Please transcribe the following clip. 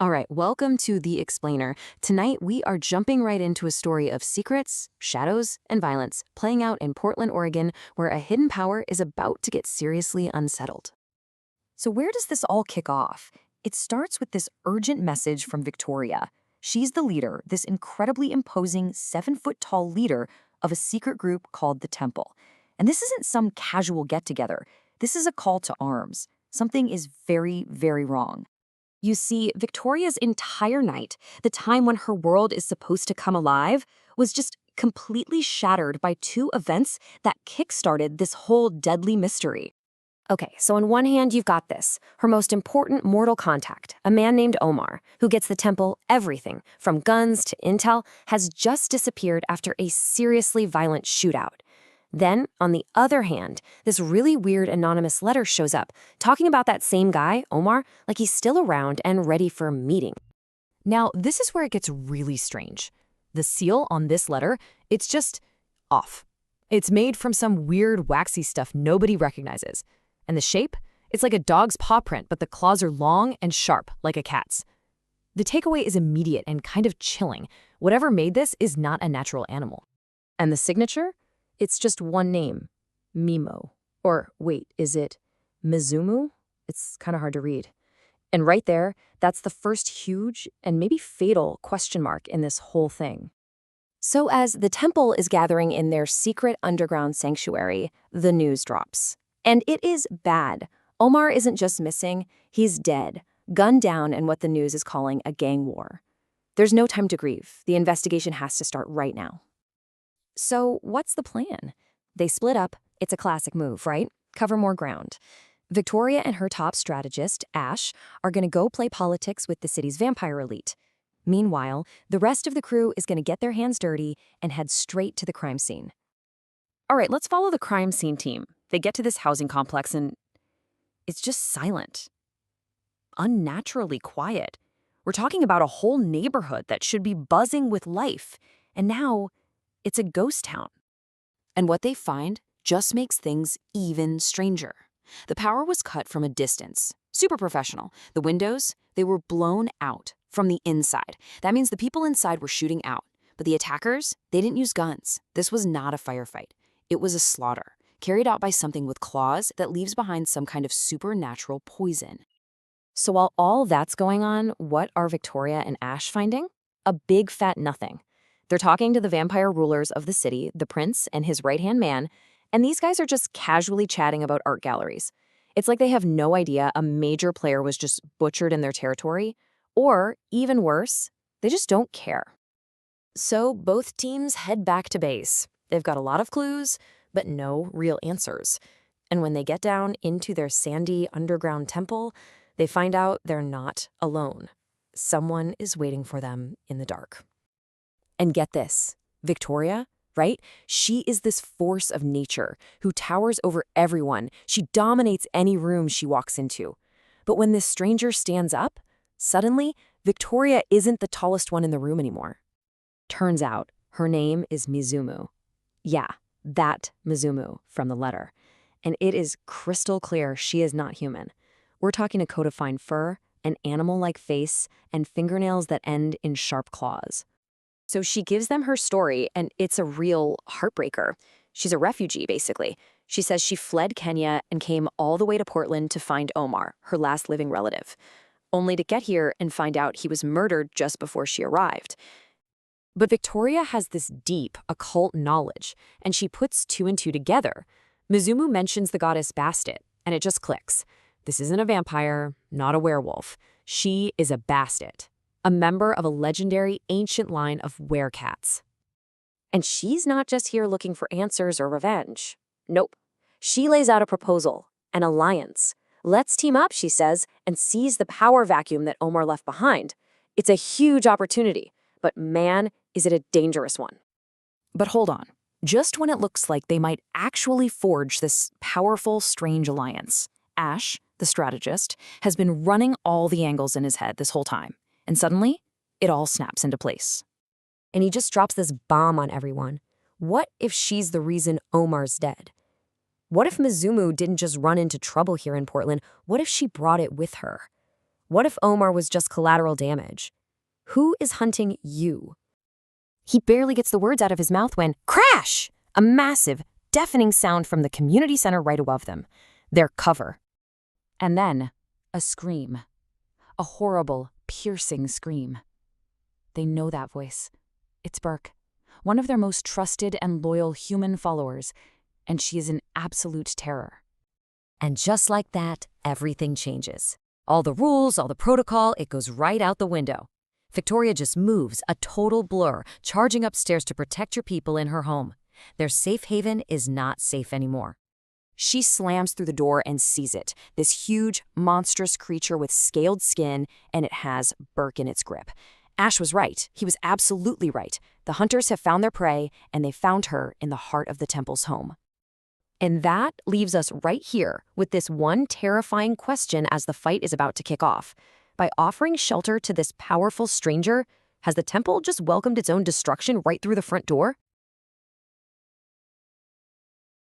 All right, welcome to The Explainer. Tonight, we are jumping right into a story of secrets, shadows, and violence playing out in Portland, Oregon, where a hidden power is about to get seriously unsettled. So where does this all kick off? It starts with this urgent message from Victoria. She's the leader, this incredibly imposing 7-foot-tall leader of a secret group called the Temple. And this isn't some casual get-together. This is a call to arms. Something is very, very wrong. You see, Victoria's entire night, the time when her world is supposed to come alive, was just completely shattered by two events that kickstarted this whole deadly mystery. Okay, so on one hand, you've got this, her most important mortal contact, a man named Omar, who gets the temple everything, from guns to intel, has just disappeared after a seriously violent shootout. Then, on the other hand, this really weird anonymous letter shows up, talking about that same guy, Omar, like he's still around and ready for a meeting. Now, this is where it gets really strange. The seal on this letter, it's just off. It's made from some weird waxy stuff nobody recognizes. And the shape? It's like a dog's paw print, but the claws are long and sharp, like a cat's. The takeaway is immediate and kind of chilling. Whatever made this is not a natural animal. And the signature? It's just one name, Mimo. Or wait, is it Mizumu? It's kind of hard to read. And right there, that's the first huge and maybe fatal question mark in this whole thing. So as the temple is gathering in their secret underground sanctuary, the news drops. And it is bad. Omar isn't just missing, he's dead, gunned down in what the news is calling a gang war. There's no time to grieve. The investigation has to start right now. So what's the plan? They split up. It's a classic move, right? Cover more ground. Victoria and her top strategist, Ash, are going to go play politics with the city's vampire elite. Meanwhile, the rest of the crew is going to get their hands dirty and head straight to the crime scene. All right, let's follow the crime scene team. They get to this housing complex and it's just silent. Unnaturally quiet. We're talking about a whole neighborhood that should be buzzing with life. And now it's a ghost town. And what they find just makes things even stranger. The power was cut from a distance. Super professional. The windows, they were blown out from the inside. That means the people inside were shooting out. But the attackers, they didn't use guns. This was not a firefight. It was a slaughter, carried out by something with claws that leaves behind some kind of supernatural poison. So while all that's going on, what are Victoria and Ash finding? A big fat nothing. They're talking to the vampire rulers of the city, the prince and his right-hand man, and these guys are just casually chatting about art galleries. It's like they have no idea a major player was just butchered in their territory, or, even worse, they just don't care. So both teams head back to base. They've got a lot of clues, but no real answers. And when they get down into their sandy underground temple, they find out they're not alone. Someone is waiting for them in the dark. And get this, Victoria, right? She is this force of nature who towers over everyone. She dominates any room she walks into. But when this stranger stands up, suddenly, Victoria isn't the tallest one in the room anymore. Turns out, her name is Mizumu. Yeah, that Mizumu from the letter. And it is crystal clear she is not human. We're talking a coat of fine fur, an animal-like face, and fingernails that end in sharp claws. So she gives them her story, and it's a real heartbreaker. She's a refugee, basically. She says she fled Kenya and came all the way to Portland to find Omar, her last living relative, only to get here and find out he was murdered just before she arrived. But Victoria has this deep, occult knowledge, and she puts two and two together. Mizumu mentions the goddess Bastet, and it just clicks. This isn't a vampire, not a werewolf. She is a Bastet, a member of a legendary ancient line of werecats. And she's not just here looking for answers or revenge. Nope. She lays out a proposal, an alliance. Let's team up, she says, and seize the power vacuum that Omar left behind. It's a huge opportunity, but man, is it a dangerous one. But hold on. Just when it looks like they might actually forge this powerful, strange alliance, Ash, the strategist, has been running all the angles in his head this whole time. And suddenly, it all snaps into place. And he just drops this bomb on everyone. What if she's the reason Omar's dead? What if Mizumu didn't just run into trouble here in Portland? What if she brought it with her? What if Omar was just collateral damage? Who is hunting you? He barely gets the words out of his mouth when, crash! A massive, deafening sound from the community center right above them. Their cover. And then, a scream. A horrible, piercing scream. They know that voice. It's Burke, one of their most trusted and loyal human followers, and she is in absolute terror. And just like that, everything changes. All the rules, all the protocol, it goes right out the window. Victoria just moves, a total blur, charging upstairs to protect your people in her home. Their safe haven is not safe anymore. She slams through the door and sees it, this huge, monstrous creature with scaled skin, and it has Burke in its grip. Ash was right. He was absolutely right. The hunters have found their prey, and they found her in the heart of the temple's home. And that leaves us right here with this one terrifying question as the fight is about to kick off. By offering shelter to this powerful stranger, has the temple just welcomed its own destruction right through the front door?